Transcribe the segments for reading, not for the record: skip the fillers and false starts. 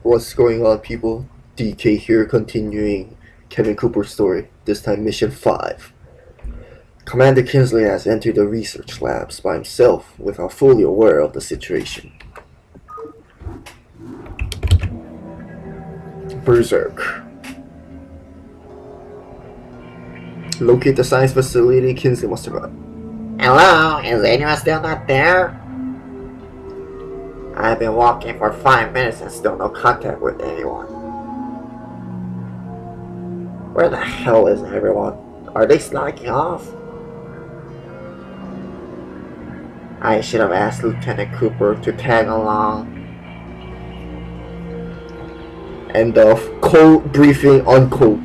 What's going on, people? DK here, continuing Kevin Cooper's story, this time mission 5. Commander Kinsley has entered the research labs by himself without fully aware of the situation. Berserk. Locate the science facility Kinsley must have got. Hello, is anyone still not there? I've been walking for 5 minutes and still no contact with anyone. Where the hell is everyone? Are they slacking off? I should have asked Lieutenant Cooper to tag along. End of quote briefing unquote.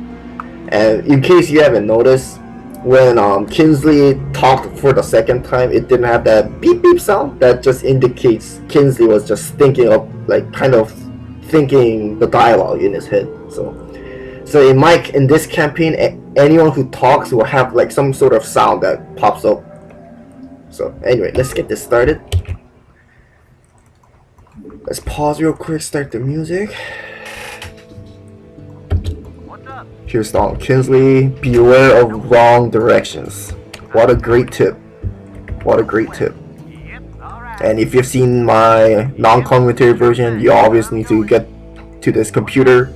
And in case you haven't noticed, when Kinsley talked for the second time, it didn't have that beep beep sound. That just indicates Kinsley was just thinking of, like, kind of thinking the dialogue in his head. So in this campaign, anyone who talks will have like some sort of sound that pops up. So anyway, let's get this started. Let's pause real quick, start the music. Here's Don Kinsley. Beware of wrong directions. What a great tip. What a great tip. And if you've seen my non-commentary version, you obviously need to get to this computer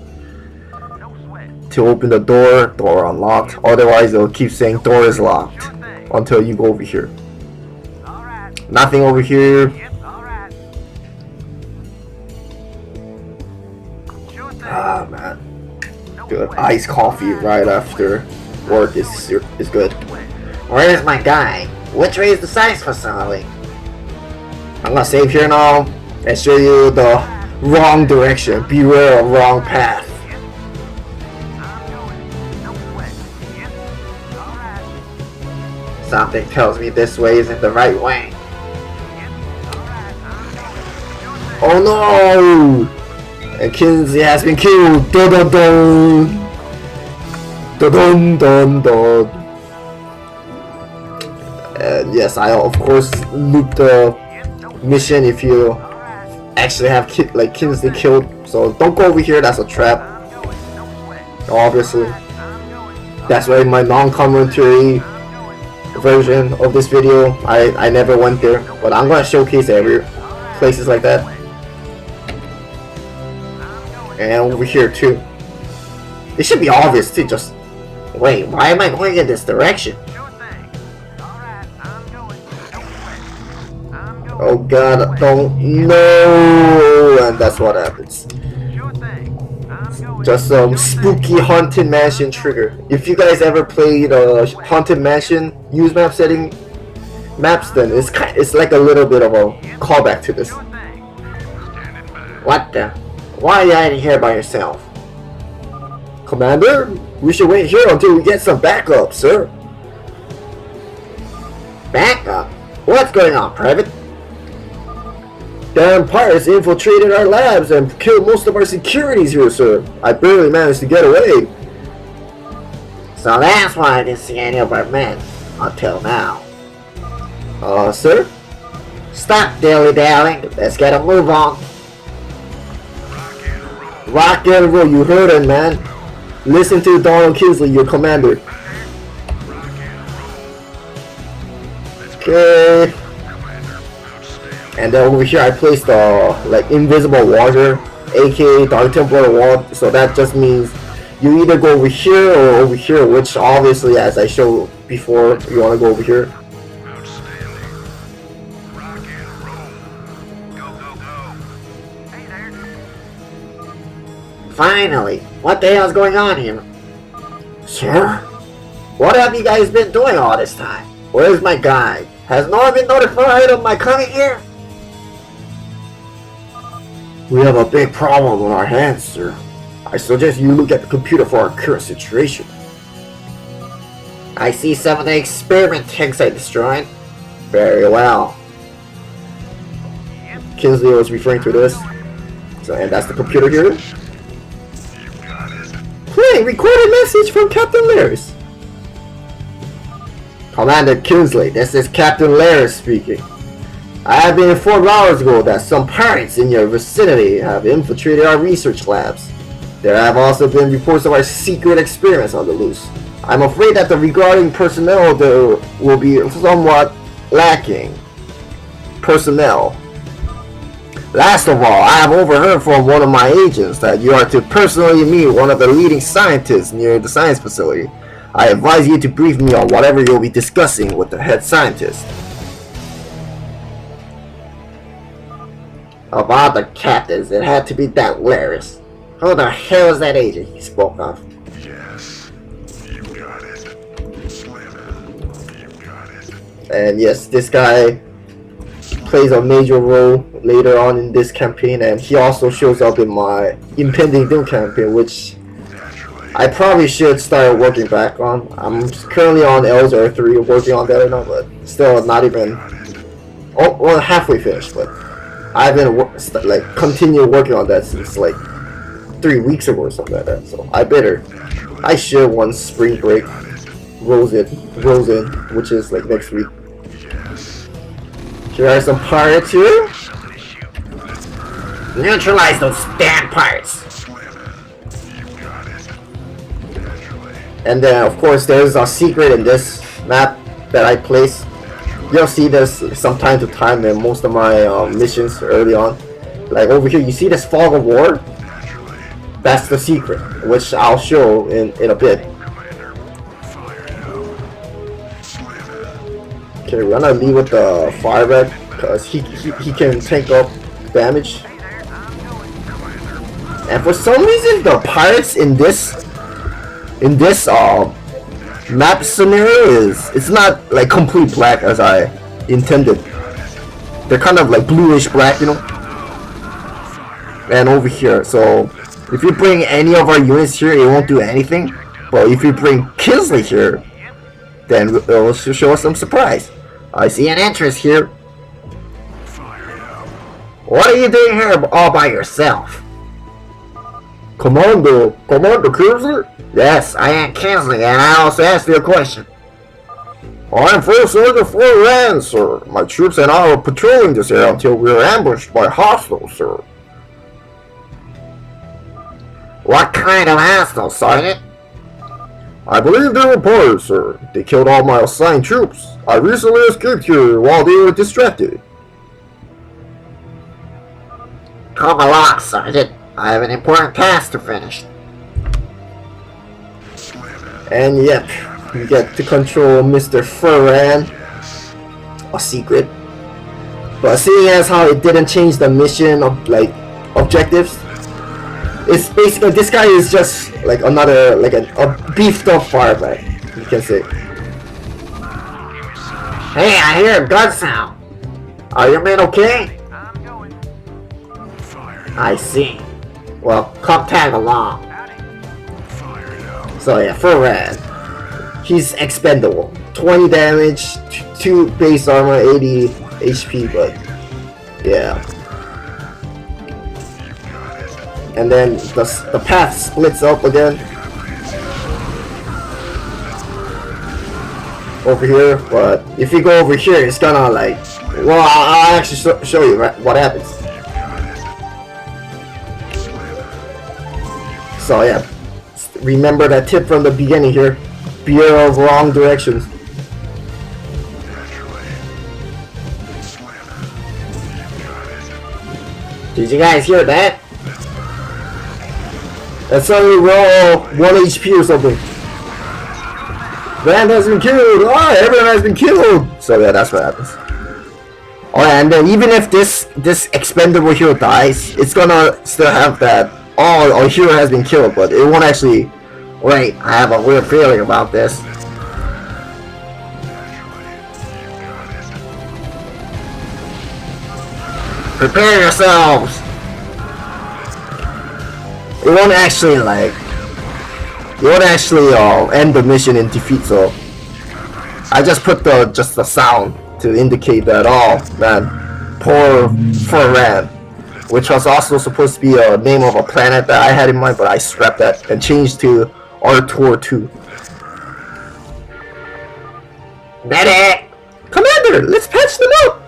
to open the door unlocked. Otherwise it'll keep saying door is locked until you go over here. Nothing over here. Ah, man. Good. Iced coffee right after work is good. Where is my guy? Which way is the science facility? I'm gonna save here now and show you the wrong direction. Beware of wrong path. Something tells me this way isn't the right way. Oh no! And Kinsley has been killed. Dun dun dun. Dun dun dun dun. And yes, I of course loop the mission if you actually have Kinsley killed. So don't go over here. That's a trap. Obviously, that's why in my non-commentary version of this video, I never went there. But I'm gonna showcase every places like that. And over here too. It should be obvious too, just wait, why am I going in this direction? Oh god, I don't know. And that's what happens. Just some spooky haunted mansion trigger. If you guys ever played haunted mansion use map setting maps, then it's like a little bit of a callback to this. What the? Why are you hiding here by yourself? Commander, we should wait here until we get some backup, sir. Backup? What's going on, Private? Damn pirates infiltrated our labs and killed most of our securities here, sir. I barely managed to get away. So that's why I didn't see any of our men until now. Sir? Stop dilly-dallying. Let's get a move on. Rock and roll, you heard it, man. Listen to Donald Kinsley, your commander. Okay. And then over here I placed like invisible water, aka Dark Templar wall. So that just means you either go over here or over here, which obviously, as I showed before, you want to go over here. Finally! What the hell is going on here? Sir? What have you guys been doing all this time? Where's my guy? Has no one been notified of my coming here? We have a big problem on our hands, sir. I suggest you look at the computer for our current situation. I see some of the experiment tanks I destroyed. Very well. Kinsley was referring to this. So, and that's the computer here. Play recorded message from Captain Laris. Commander Kinsley, this is Captain Laris speaking. I have been informed hours ago that some pirates in your vicinity have infiltrated our research labs. There have also been reports of our secret experiments on the loose. I'm afraid that the regarding personnel there will be somewhat lacking. Personnel. Last of all, I have overheard from one of my agents that you are to personally meet one of the leading scientists near the science facility. I advise you to brief me on whatever you'll be discussing with the head scientist. Of all the captains, it had to be that Laris. Who the hell is that agent he spoke of? Yes, you got it. Slammer, you got it. And yes, this guy plays a major role later on in this campaign, and he also shows up in my impending doom campaign, which I probably should start working back on. I'm currently on Elzer 3 working on that right now, but still not even halfway finished, but I've been continue working on that since like 3 weeks ago or something like that. So I should once spring break rolls in, which is like next week. Here are some pirates here. Neutralize those damn pirates! And then of course there's a secret in this map that I place. You'll see this from time to time in most of my missions early on. Like over here, you see this fog of war? That's the secret, which I'll show in a bit. Okay, we're gonna leave with the fireback because he can tank up damage. And for some reason, the pirates in this map scenario it's not like complete black as I intended. They're kind of like bluish black, you know. And over here, so if you bring any of our units here, it won't do anything. But if you bring Kinsley here, then it will show us some surprise. I see an entrance here. What are you doing here all by yourself? Commander Kinsley? Yes, I am Kinsley, and I also asked you a question. I'm First Sergeant Florian, sir. My troops and I are patrolling this area until we are ambushed by hostiles, sir. What kind of hostiles, Sergeant? I believe they were pirates, sir. They killed all my assigned troops. I recently escaped here while they were distracted. Come along, Sergeant. I have an important task to finish. And yep, we get to control Mr. Ferran. A secret. But seeing as how it didn't change the mission of like objectives, it's basically this guy is just like another like a beefed up fireback, you can say. Hey, I hear a gun sound. Are your men okay? I see. Well, come tag along. So yeah, Ferran, he's expendable. 20 damage, 2 base armor, 80 HP, but yeah. And then the path splits up again over here, but if you go over here, it's gonna like, well, I'll actually show you what happens. So yeah, remember that tip from the beginning here, beware of wrong directions. Did you guys hear that? And suddenly we're all 1 HP or something. Van has been killed! Ah, everyone has been killed! So yeah, that's what happens. Oh yeah, and then even if this expendable hero dies, it's gonna still have that, oh, our hero has been killed, but it won't actually... Wait, I have a weird feeling about this. Prepare yourselves! It won't actually like... It won't actually end the mission in defeat, so... I just put just the sound to indicate that, oh man, poor Ferran, which was also supposed to be a name of a planet that I had in mind, but I scrapped that and changed to Artur 2. Medic! Commander, let's patch them up!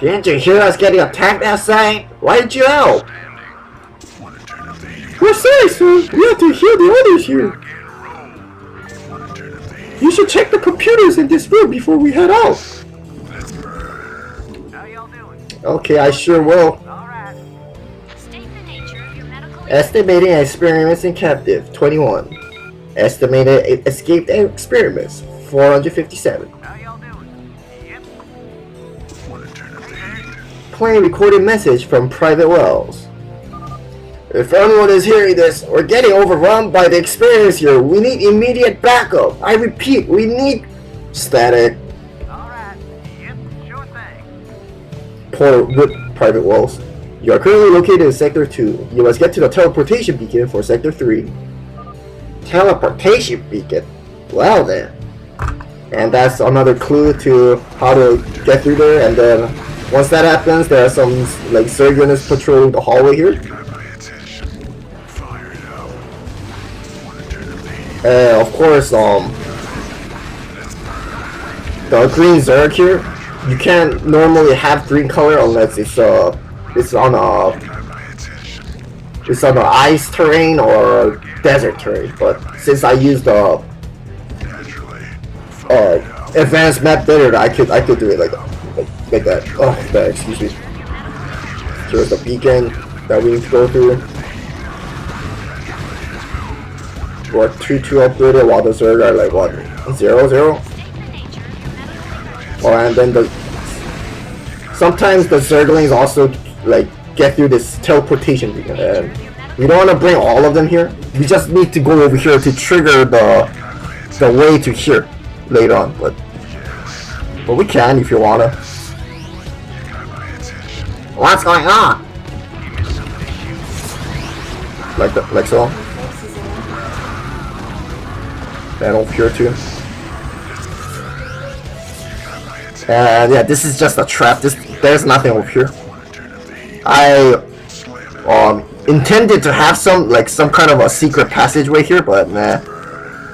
Didn't you hear us getting attacked outside? Why did you help? Wanna turn up the heat? We're sorry, sir. We have to hear the others here. Wanna turn up the heat? You should check the computers in this room before we head out. Let's burn. How y'all doing? Okay, I sure will. Alright. State the nature of your medical Estimating experiments in captive, 21. Estimated escaped experiments, 457. How y'all doing? Yep. Wanna turn up the heat? Playing recorded message from Private Wells. If anyone is hearing this, we're getting overrun by the experience here. We need immediate backup. I repeat, we need static. Alright. Yep. Sure thing. Poor with Private Wells. You are currently located in Sector 2. You must get to the teleportation beacon for Sector 3. Teleportation beacon. Well then. And that's another clue to how to get through there. And then once that happens, there are some like Zerg units patrolling the hallway here. Got my attention. Fire it up. Wanna turn up the heat? Of course, the green Zerg here, you can't normally have green color unless it's on Got my attention. it's on the ice terrain or desert terrain. But since I used the Naturally. advanced map editor, I could do it like that. Oh, that, excuse me. Here's the beacon that we need to go through. We're 2-2 upgraded while the Zerg are like what 0-0. Oh, and then sometimes the Zerglings also like get through this teleportation beacon, and we don't want to bring all of them here. We just need to go over here to trigger the way to here later on, but we can if you wanna. Got my attention. What's going on? Like so. And over here too. And yeah, this is just a trap. There's nothing over here. Wanna turn up the heat? I intended to have some kind of a secret passageway here, but nah.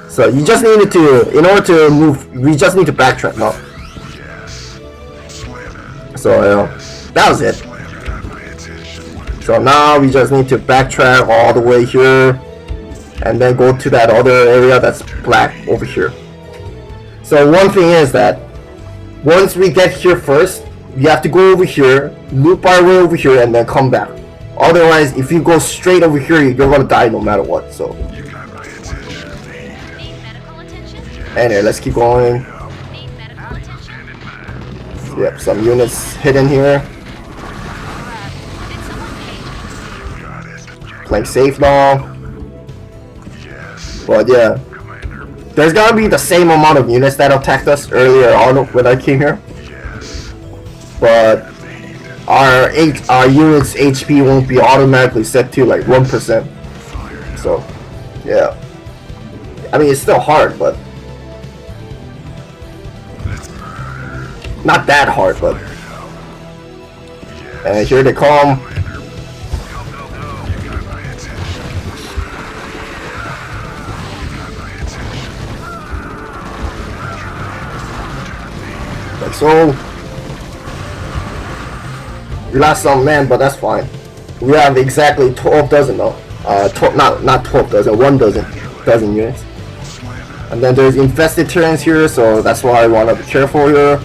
So you just needed to, in order to move, we just need to backtrack now. Yes. Slam it. So that was it. Got my attention. So now we just need to backtrack all the way here, and then go to that other area that's black over here. So one thing is that once we get here first, we have to go over here, loop our way over here, and then come back. Otherwise, if you go straight over here, you're gonna die no matter what. So You got my attention. Need medical attention? anyway, let's keep going. Need medical attention? Yep, some units hidden here. Alright. Did someone page? Got it. Playing safe now. Yes. But yeah, Commander. there's gonna be the same amount of units that attacked us earlier on when I came here. Yes. But our units HP won't be automatically set to like 1%. So yeah, I mean it's still hard, but not that hard. But and here they come. Got my attention. Got my attention. Like so. We lost some men, but that's fine. We have exactly 12 dozen now. Not 12 dozen, 1 dozen units. And then there's infested terrains here, so that's why I want to be careful here.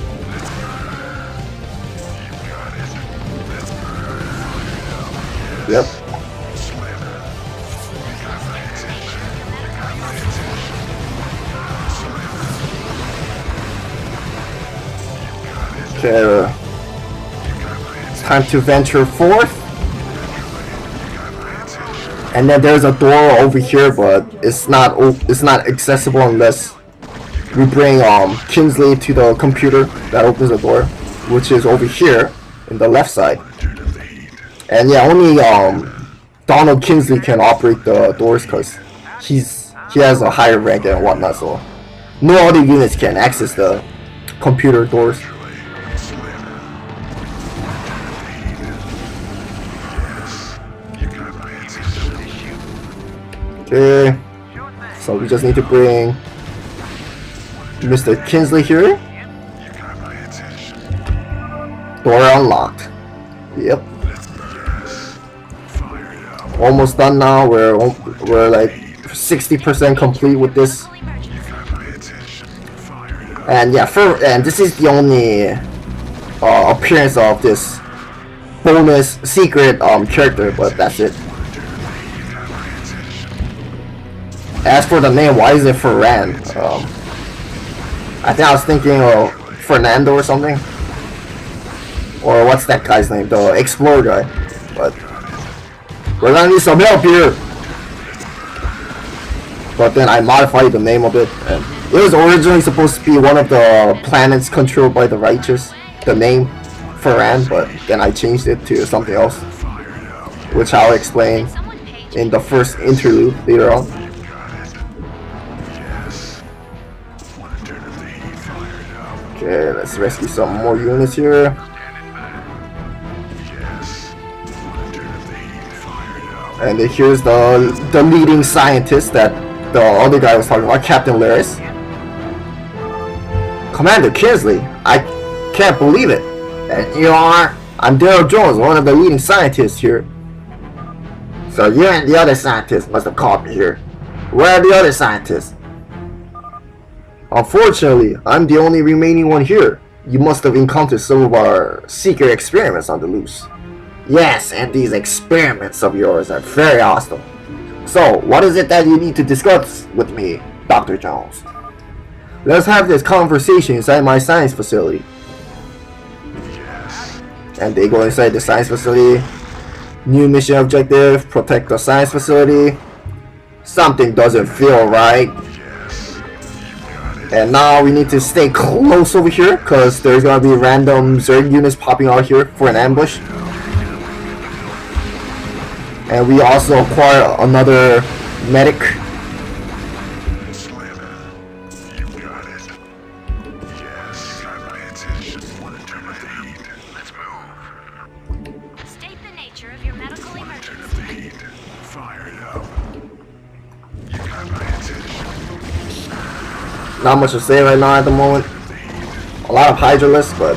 Yep. Okay. It's time to venture forth. And then there's a door over here, but it's not accessible unless we bring Kinsley to the computer that opens the door, which is over here in the left side. And yeah, only Donald Kinsley can operate the doors because he has a higher rank and whatnot, so no other units can access the computer doors. Okay, so we just need to bring Mr. Kinsley here. Door unlocked. Yep. Fire it up. Almost done now. We're like 60% complete with this. Medical emergency. Got my attention. Fire it up. And yeah, and this is the only appearance of this bonus secret character, but that's it. Got my attention. As for the name, why is it Ferran? I think I was thinking of Fernando or something. Or what's that guy's name? The Explorer guy. But we're gonna need some help here. But then I modified the name of it. And it was originally supposed to be one of the planets controlled by the righteous. The name Ferran, but then I changed it to something else, which I'll explain Someone page in the first interlude later on. Yes. Wanna turn up the heat. Fire it up. Okay, let's rescue some more units here. Standing by. Yes. Wanna turn up the heat. Fire it up. And then here's the leading scientist that the other guy was talking about, Captain Laris. Commander Kinsley, I can't believe it. And you are? I'm Daryl Jones, one of the leading scientists here. So you and the other scientists must have called me here. Where are the other scientists? Unfortunately, I'm the only remaining one here. You must have encountered some of our secret experiments on the loose. Yes, and these experiments of yours are very awesome. So, what is it that you need to discuss with me, Dr. Jones? Let's have this conversation inside my science facility. And they go inside the science facility. New mission objective, protect the science facility. Something doesn't feel right. And now we need to stay close over here, because there's gonna be random Zerg units popping out here for an ambush. And we also acquire another medic. Slammer. You got it. Yes. Got my attention. Wanna turn up the heat. Let's move. State the nature of your medical Turn up emergency. the heat. Fire it up. You got my attention. Not much to say right now at the moment. A lot of Hydralists, but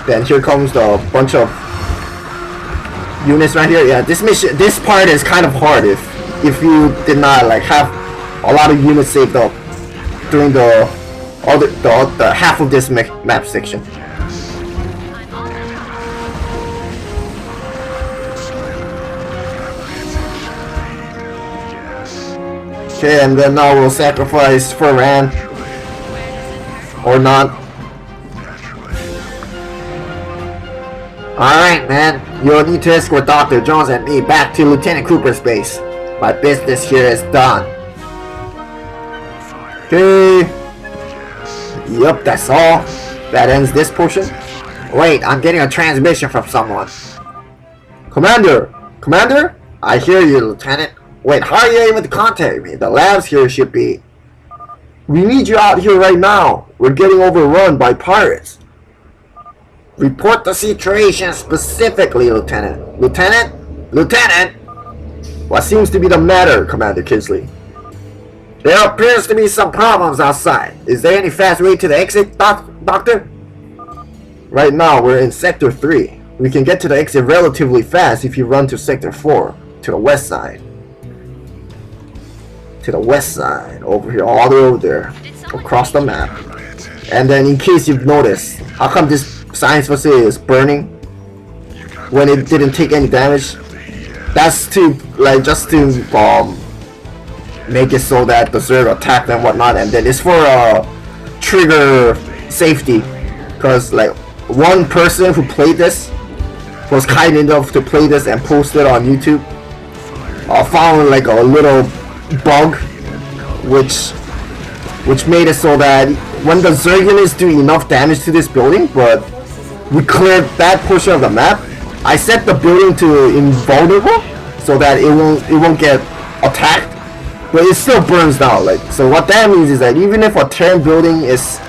then here comes the bunch of units right here. Yeah, this part is kind of hard if you did not like have a lot of units saved up during the half of this map section. I'm all Okay, and then now we'll sacrifice Ferran or not. Alright, man. You'll need to escort Dr. Jones and me back to Lieutenant Cooper's base. My business here is done. Okay. Yep, that's all. That ends this portion. Wait, I'm getting a transmission from someone. Commander! Commander? I hear you, Lieutenant. Wait, how are you able to contact me? The labs here should be... We need you out here right now. We're getting overrun by pirates. Report the situation specifically, Lieutenant. Lieutenant? Lieutenant? What seems to be the matter, Commander Kinsley? There appears to be some problems outside. Is there any fast way to the exit, Doctor? Right now, we're in Sector 3. We can get to the exit relatively fast if you run to Sector 4, to the west side. To the west side, over here, all the way over there, across the map. And then, in case you've noticed, how come this science facility is burning when it didn't take any damage? That's to, like, just to make it so that the Zerg attack and whatnot, and then it's for trigger safety, because like one person who played this was kind enough to play this and post it on YouTube, found like a little bug which made it so that when the Zerg units do enough damage to this building, but we cleared that portion of the map, I set the building to invulnerable so that it won't get attacked, but it still burns down. Like, so what that means is that even if a Terran building is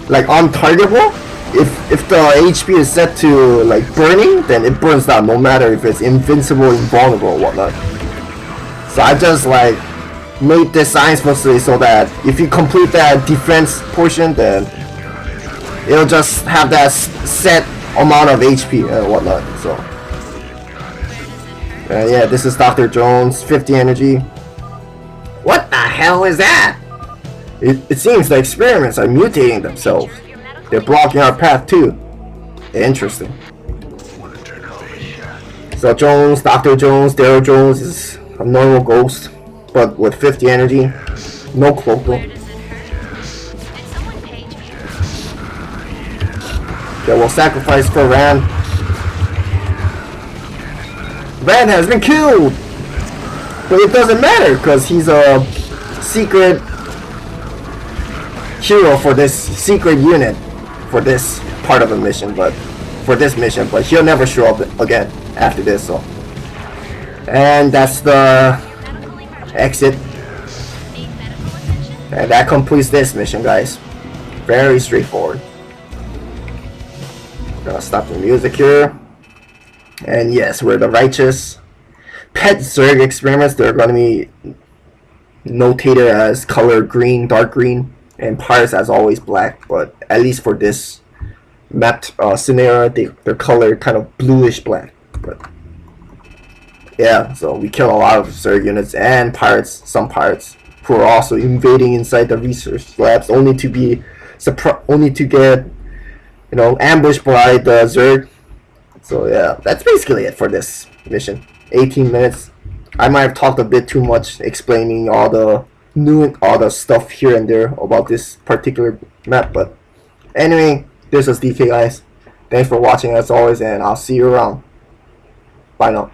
like untargetable, if the HP is set to like burning, then it burns down no matter if it's invincible, invulnerable, or whatnot. So I just like made this science facility so that if you complete that defense portion, then it'll just have that set amount of HP and whatnot. So yeah, this is Dr. Jones, 50 energy. What the hell is that? It seems the experiments are mutating themselves. Nature of your medical They're blocking our path too. Interesting. So Jones, Dr. Jones, Daryl Jones is a normal ghost, but with 50 energy. No cloak though. Where does it hurt? Did someone page me? Okay, we'll sacrifice for Rand. Rand has been killed! But it doesn't matter because he's a secret hero for this secret unit for this part of the mission, but he'll never show up again after this. So, and that's the Medical emergency. exit, Need medical attention? and that completes this mission, guys. Very straightforward. Gonna stop the music here. And yes, we're the righteous. Pet Zerg experiments, they're gonna be notated as color green, dark green, and pirates as always black, but at least for this map scenario, they're colored kind of bluish black. But yeah, so we kill a lot of Zerg units and pirates, some pirates who are also invading inside the research labs, only to get ambushed by the Zerg. So yeah, that's basically it for this mission. 18 minutes. I might have talked a bit too much explaining all the stuff here and there about this particular map, but anyway, this is DK, guys. Thanks for watching as always, and I'll see you around. Bye now.